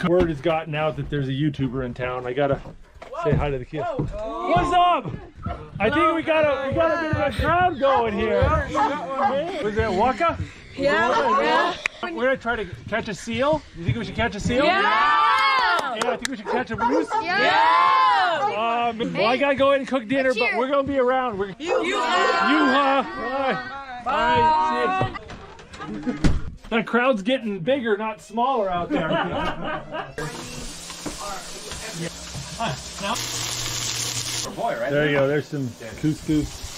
Word has gotten out that there's a YouTuber in town. I gotta say hi to the kids. What's up? I think we got a bit of a crowd going here. Was it Waka? Yeah. We're gonna try to catch a seal. You think we should catch a seal? Yeah. Yeah, I think we should catch a moose. Yeah. Well, I gotta go in and cook dinner, but we're gonna be around. Bye. That crowd's getting bigger, not smaller out there. There you go. There's some couscous.